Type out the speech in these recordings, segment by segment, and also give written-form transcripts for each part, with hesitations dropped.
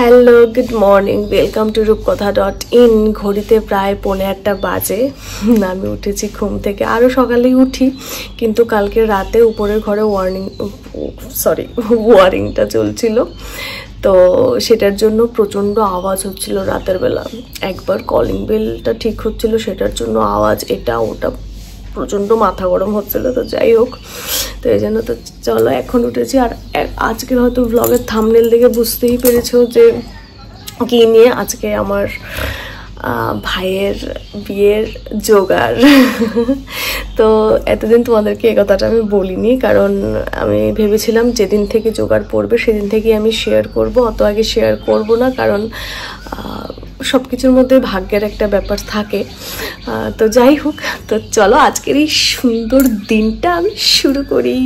Hello, good morning, welcome to রূপকথা.in। ঘড়িতে প্রায় 1:15 বাজে। আমি উঠেছি ঘুম থেকে, আরও সকালেই উঠি, কিন্তু কালকে রাতে উপরের ঘরে ওয়ারিংটা চলছিল, তো সেটার জন্য প্রচণ্ড আওয়াজ হচ্ছিল রাতের বেলা। একবার কলিং বেলটা ঠিক হচ্ছিল, সেটার জন্য আওয়াজ, এটা ওটা, প্রচণ্ড মাথা গরম হচ্ছিল। তো যাই হোক, তো এই জন্য তো চলো এখন উঠেছি। আর আজকের হয়তো ব্লগের থাম্বনেল দেখে বুঝতেই পেরেছো যে কী নিয়ে। আজকে আমার ভাইয়ের বিয়ের জোগাড়। তো এতদিন তোমাদেরকে এই কথাটা আমি বলিনি, কারণ আমি ভেবেছিলাম যেদিন থেকে জোগাড় পড়বে সেদিন থেকেই আমি শেয়ার করব, অত আগে শেয়ার করব না, কারণ সব কিছুর মধ্যে ভাগ্যের একটা ব্যাপার থাকে। তো যাই হোক, তো চলো আজকের এই সুন্দর দিনটা আমি শুরু করি।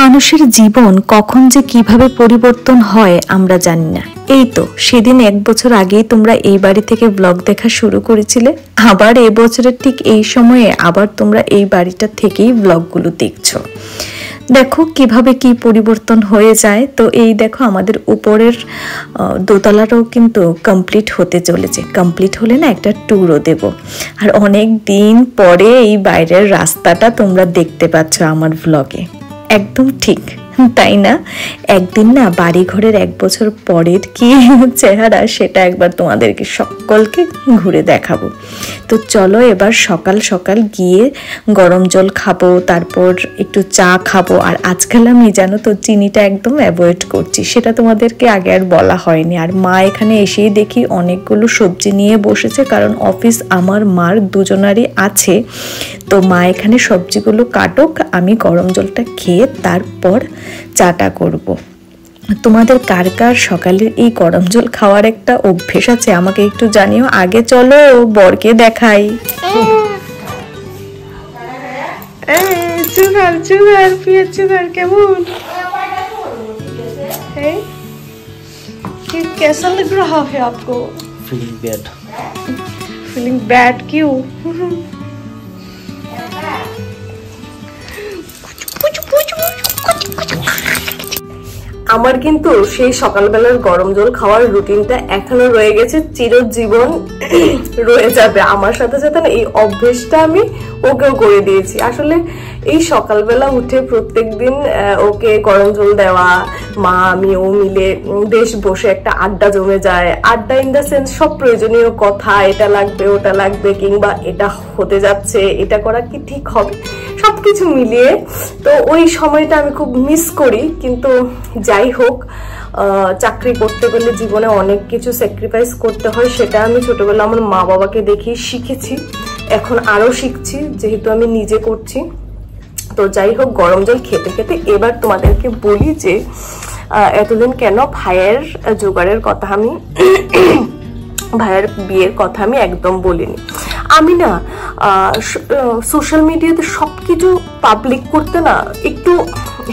মানুষের জীবন কখন যে কিভাবে পরিবর্তন হয় আমরা জানি না। এই তো সেদিন 1 বছর আগেই তোমরা এই বাড়ি থেকে ব্লগ দেখা শুরু করেছিলে, আবার এই বছরের ঠিক এই সময়ে আবার তোমরা এই বাড়িটা থেকেই ব্লগগুলো দেখছো। দেখো কিভাবে কি পরিবর্তন হয়ে যায়। তো এই দেখো আমাদের উপরের দোতলাটাও কিন্তু কমপ্লিট হতে চলেছে। কমপ্লিট হলে না একটা ট্যুরও দেব। আর অনেক দিন পরে এই বাইরের রাস্তাটা তোমরা দেখতে পাচ্ছ আমার ব্লগে। একদম ঠিক, তাই না? একদিন না বাড়ি ঘরের 1 বছর পরের কি চেহারা সেটা একবার তোমাদেরকে সকলকে ঘুরে দেখাবো। তো চলো এবার সকাল সকাল গিয়ে গরম জল খাবো, তারপর একটু চা খাবো। আর আজকাল আমি জানো তো চিনিটা একদম অ্যাভয়েড করছি, সেটা তোমাদেরকে আগে আর বলা হয়নি। আর মা এখানে এসেই দেখি অনেকগুলো সবজি নিয়ে বসেছে, কারণ অফিস আমার মার দুজনারই আছে। তো মা এখানে সবজিগুলো কাটুক, আমি গরম জলটা খেয়ে তারপর চাটা করব। তোমাদের কার কার সকালের এই গরম জল খাওয়ার একটা অভ্যেস আছে আমাকে একটু জানিও। আগে চলো বরকে দেখাই। সুগার পিয়ার সুগার কেমন? कैसा लग रहा है आपको? फीलिंग बैड क्यों? আমার কিন্তু সেই সকালবেলার গরম জল খাওয়ার রুটিনটা এখনো রয়ে গেছে, চিরজীবন রয়ে যাবে আমার সাথে সাথে। না, এই অভ্যেসটা আমি ওকেও করে দিয়েছি। আসলে এই সকালবেলা উঠে প্রত্যেকদিন ওকে গরম জল দেওয়া, মা আমি ও মিলে বেশ বসে একটা আড্ডা জমে যায়। আড্ডা ইন দ্য সেন্স সব প্রয়োজনীয় কথা, এটা লাগবে ওটা লাগবে, কিংবা এটা হতে যাচ্ছে, এটা করা কি ঠিক হবে, সবকিছু মিলিয়ে। তো ওই সময়টা আমি খুব মিস করি। কিন্তু যাই হোক, চাকরি করতে গেলে জীবনে অনেক কিছু স্যাক্রিফাইস করতে হয়, সেটা আমি ছোটবেলা আমার মা বাবাকে দেখি শিখেছি, এখন আরো শিখছি যেহেতু আমি নিজে করছি। তো যাই হোক, গরম জল খেতে খেতে এবার তোমাদেরকে বলি যে এতদিন কেন ভাইয়ের জোগাড়ের কথা আমি ভাইয়ের বিয়ের কথা আমি একদম বলিনি। আমি না সোশ্যাল মিডিয়াতে সবকিছু পাবলিক করতে না একটু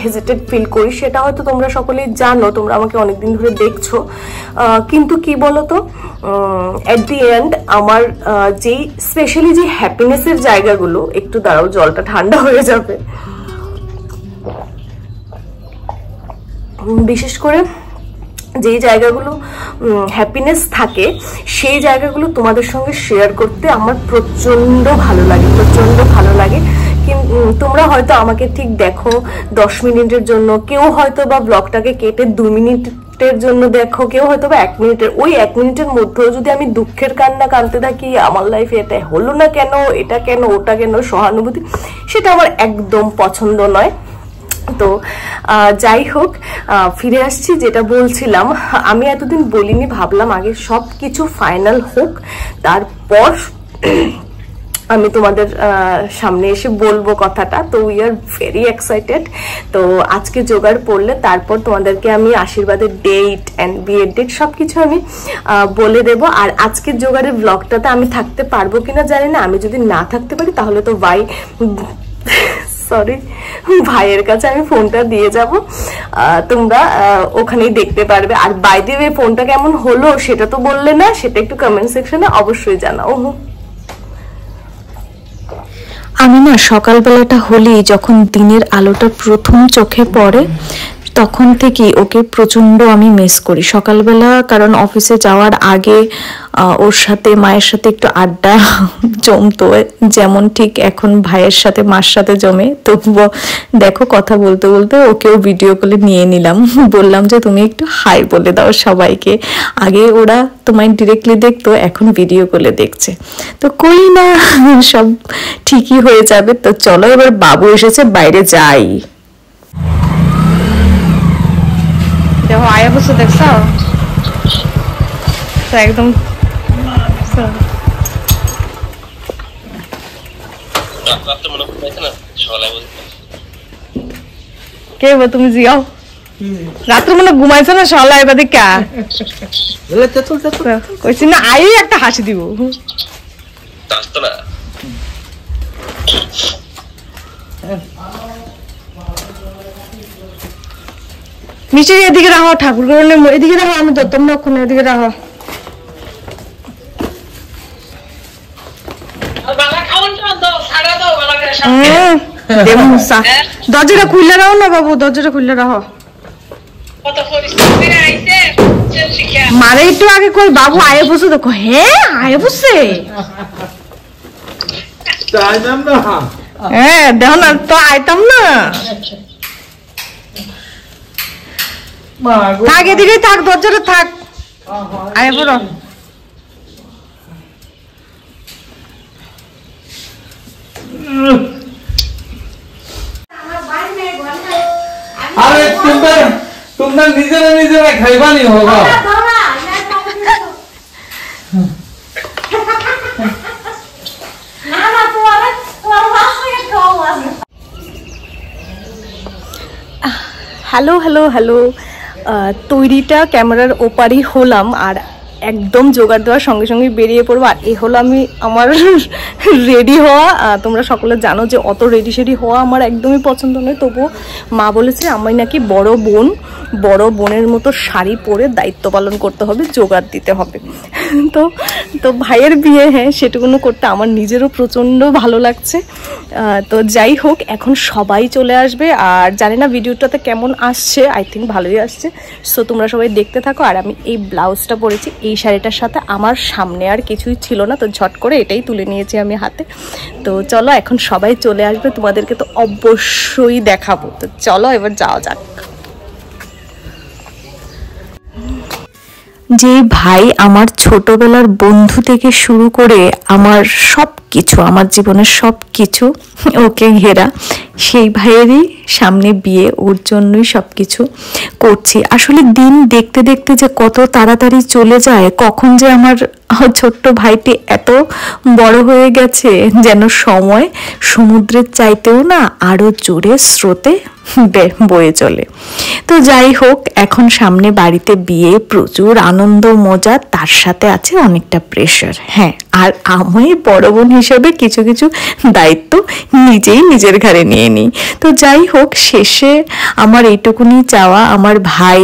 হেজিটেট ফিল করি। সেটা হয়তো তোমরা সকলেই জানো, তোমরা আমাকে অনেকদিন ধরে দেখছো। কিন্তু কি বলতো, এট দি এন্ড আমার যেই স্পেশালি যে হ্যাপিনেসের জায়গাগুলো, একটু দাঁড়াও জলটা ঠান্ডা হয়ে যাবে, বিশেষ করে যেই জায়গাগুলো হ্যাপিনেস থাকে সেই জায়গাগুলো তোমাদের সঙ্গে শেয়ার করতে আমার প্রচন্ড ভালো লাগে, প্রচন্ড ভালো লাগে। কিন্তু তোমরা হয়তো আমাকে ঠিক দেখো 10 মিনিটের জন্য, কেউ হয়তো বা ব্লগটাকে কেটে 2 মিনিটের জন্য দেখো, কেউ হয়তো বা 1 মিনিটের। ওই 1 মিনিটের মধ্যেও যদি আমি দুঃখের কান্না কাঁদতে থাকি, আমার লাইফে এটা হলো না কেন, এটা কেন, ওটা কেন, সহানুভূতি, সেটা আমার একদম পছন্দ নয়। তো যাই হোক, ফিরে আসছি যেটা বলছিলাম। আমি এতদিন বলিনি, ভাবলাম আগে সব কিছু ফাইনাল হোক, তারপর আমি তোমাদের সামনে এসে বলবো কথাটা। তো উই আর ভেরি এক্সাইটেড। তো আজকে জোগাড় পড়লে তারপর তোমাদেরকে আমি আশীর্বাদের ডেট অ্যান্ড বিয়ের ডেট সবকিছু আমি বলে দেব। আর আজকের জোগাড়ের ব্লগটাতে আমি থাকতে পারবো কিনা জানি না। আমি যদি না থাকতে পারি তাহলে তো ভাইয়ের কাছে আমি ফোনটা দিয়ে যাব, তোমরা ওখানেই দেখতে পারবে। আর বাই দ্য ওয়ে, ফোনটা কেমন হলো সেটা তো বললে না, সেটা একটু কমেন্ট সেকশনে অবশ্যই জানাও। আমি না সকালবেলাটা হলেই যখন দিনের আলোটা প্রথম চোখে পড়ে তখন থেকেই ওকে প্রচন্ড আমি মিস করি সকালবেলা, কারণ অফিসে যাওয়ার আগে ওর সাথে মায়ের সাথে একটু আড্ডা জমতো, যেমন ঠিক এখন ভাইয়ের সাথে মার সাথে জমে। তবুও দেখো কথা বলতে বলতে ওকেও ভিডিও কলে নিয়ে নিলাম, বললাম যে তুমি একটু হাই বলে দাও সবাইকে। আগে ওরা তোমায় ডিরেক্টলি দেখতো, এখন ভিডিও কলে দেখছে। তো করি না, সব ঠিকই হয়ে যাবে। তো চলো এবার বাবু এসেছে, বাইরে যাই। দেখো আয়া বসে দেখছো তো একদম কে তুমি জিয়াও রাত্রে মনে ঘুমাইছো না সকালে এবার দেখা কইছি না আই একটা হাসি দিব মিষ্টি এদিকে রাখো, ঠাকুর এদিকে রাখো, আমি ধরতাম না ওখানে, এদিকে রাখো। দরজাটা খুললে রাখো না বাবু, দরজাটা খুললে রাখো। মারে একটু আগে কই বাবু আয়ে বসে, দেখো হ্যাঁ আয়ে বসে, হ্যাঁ দেখো না তো আইতাম না। থাক এদিকে থাক, দরজাটা থাক, আয় পড়ো। আরে তোমরা নিজেরা খাইবানি হোগা। হ্যালো হ্যালো হ্যালো, তৈরিটা ক্যামেরার ওপারই হলাম, আর একদম জোগাড় দেওয়ার সঙ্গে সঙ্গে বেরিয়ে পড়বো। আর এই হলো আমি আমার রেডি হওয়া। তোমরা সকলে জানো যে অত রেডি শেডি হওয়া আমার একদমই পছন্দ নয়, তবুও মা বলেছে আমি নাকি বড় বোনের মতো শাড়ি পরে দায়িত্ব পালন করতে হবে, জোগাড় দিতে হবে। তো ভাইয়ের বিয়ে, হ্যাঁ সেটুকুনো করতে আমার নিজেরও প্রচণ্ড ভালো লাগছে। তো যাই হোক, এখন সবাই চলে আসবে, আর জানি না ভিডিওটাতে কেমন আসছে, আই থিঙ্ক ভালোই আসছে। সো তোমরা সবাই দেখতে থাকো। আর আমি এই ব্লাউজটা পরেছি, এই শাড়িটার সাথে আমার সামনে আর কিছুই ছিল না, তো ঝট করে এটাই তুলে নিয়েছি আমি হাতে। তো চলো এখন সবাই চলে আসবে, তোমাদেরকে তো অবশ্যই দেখাবো। তো চলো এবার যাওয়া যাক। যে ভাই আমার ছোটবেলার বন্ধু থেকে শুরু করে আমার সব কিছু, আমার জীবনের সব কিছু ওকে ঘেরা, সেই ভাইয়েরই সামনে বিয়ে, ওর জন্যই সব কিছু করছি। আসলে দিন দেখতে দেখতে যে কত তাড়াতাড়ি চলে যায়, কখন যে আমার ছোট্ট ভাইটি এত বড় হয়ে গেছে, যেন সময় সমুদ্রের চাইতেও না আরো জোরে স্রোতে বয়ে চলে। তো যাই হোক, এখন সামনে বাড়িতে বিয়ে, প্রচুর আনন্দ মজা, তার সাথে আছে অনেকটা প্রেশার। হ্যাঁ, আর আমি বড় বোন হিসেবে কিছু কিছু দায়িত্ব নিজেই নিজের ঘাড়ে নিয়ে নিই। তো যাই হোক, শেষে আমার এইটুকুনি চাওয়া, আমার ভাই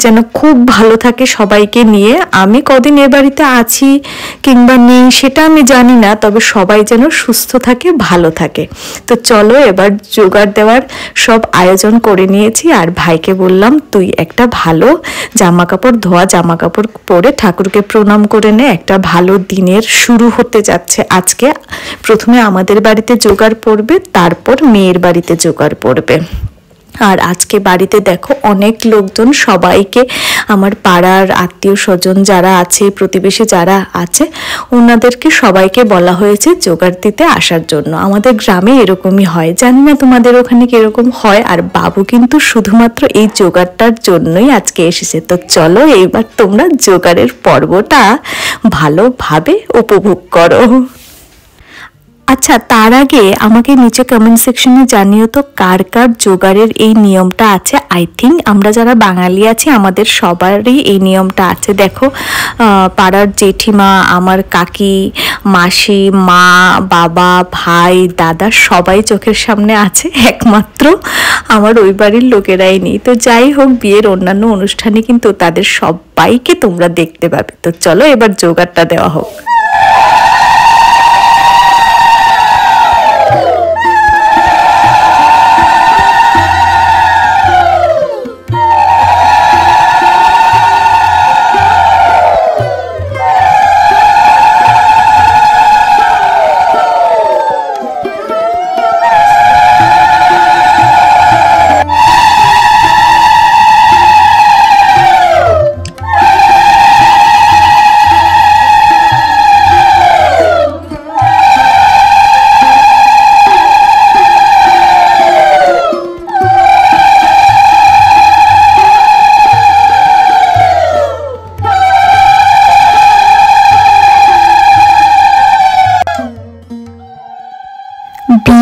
যেন খুব ভালো থাকে সবাইকে নিয়ে। আমি কদিন এ বাড়িতে আছি কিংবা নেই সেটা আমি জানি না, তবে সবাই যেন সুস্থ থাকে, ভালো থাকে। তো চলো এবার জোগাড় দেওয়ার সব আয়োজন করে নিয়েছি, আর ভাইকে বললাম তুই একটা ভালো জামা কাপড়, ধোয়া জামা কাপড় পরে ঠাকুরকে প্রণাম করে নে, একটা ভালো দিনের শুরু হতে যাচ্ছে আজকে। প্রথমে আমাদের বাড়িতে জোগাড় পড়বে, তারপর মেয়ের বাড়িতে জোগাড় পড়বে। আর আজকে বাড়িতে দেখো অনেক লোকজন, সবাইকে আমার পাড়ার আত্মীয় স্বজন যারা আছে, প্রতিবেশী যারা আছে, ওনাদেরকে সবাইকে বলা হয়েছে জোগাড় দিতে আসার জন্য। আমাদের গ্রামে এরকমই হয়, জানি না তোমাদের ওখানে কিরকম হয়। আর বাবু কিন্তু শুধুমাত্র এই জোগাড়টার জন্যই আজকে এসেছে। তো চলো এইবার তোমরা জোগাড়ের পর্বটা ভালোভাবে উপভোগ করো। আচ্ছা, তার আগে আমাকে নিচে কমেন্ট সেকশনে জানিও তো কার কার জোগাড়ের এই নিয়মটা আছে। আই থিঙ্ক আমরা যারা বাঙালি আছি আমাদের সবারই এই নিয়মটা আছে। দেখো, পাড়ার জেঠিমা, আমার কাকি, মাসি, মা, বাবা, ভাই, দাদা সবাই চোখের সামনে আছে, একমাত্র আমার ওই বাড়ির লোকেরাই নেই। তো যাই হোক, বিয়ের অন্যান্য অনুষ্ঠানে কিন্তু তাদের সবাইকে তোমরা দেখতে পাবে। তো চলো এবার জোগাড়টা দেওয়া হোক।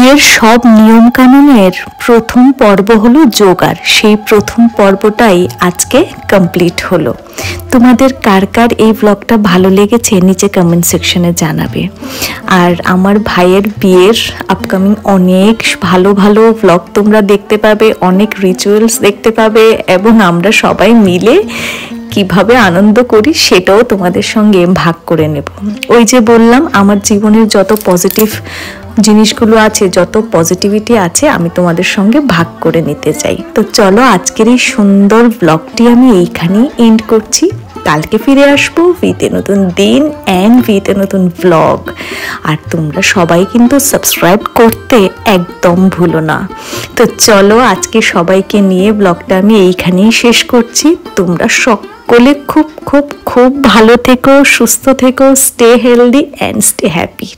বিয়ের সব নিয়ম কানুনের প্রথম পর্ব হলো জোগাড়। সেই প্রথম পর্বটাই আজকে কমপ্লিট হলো। তোমাদের কার কার এই ব্লগটা ভালো লেগেছে নিচে কমেন্ট সেকশনে জানাবে। আর আমার ভাইয়ের বিয়ের আপকামিং অনেক ভালো ভালো ব্লগ তোমরা দেখতে পাবে, অনেক রিচুয়ালস দেখতে পাবে, এবং আমরা সবাই মিলে কিভাবে আনন্দ করি সেটাও তোমাদের সঙ্গে ভাগ করে নেব। ওই যে বললাম, আমার জীবনের যত পজিটিভ জিনিসগুলো আছে, যত পজিটিভিটি আছে, আমি তোমাদের সঙ্গে ভাগ করে নিতে চাই। তো চলো আজকের এই সুন্দর ব্লগটি আমি এইখানেই এন্ড করছি। কালকে ফিরে আসবো উইথ এ নতুন দিন অ্যান্ড উইথ এ নতুন ব্লগ। আর তোমরা সবাই কিন্তু সাবস্ক্রাইব করতে একদম ভুলো না। তো চলো আজকে সবাইকে নিয়ে ব্লগটা আমি এইখানেই শেষ করছি। তোমরা সকলে খুব খুব খুব ভালো থেকো, সুস্থ থেকো, stay healthy and stay happy.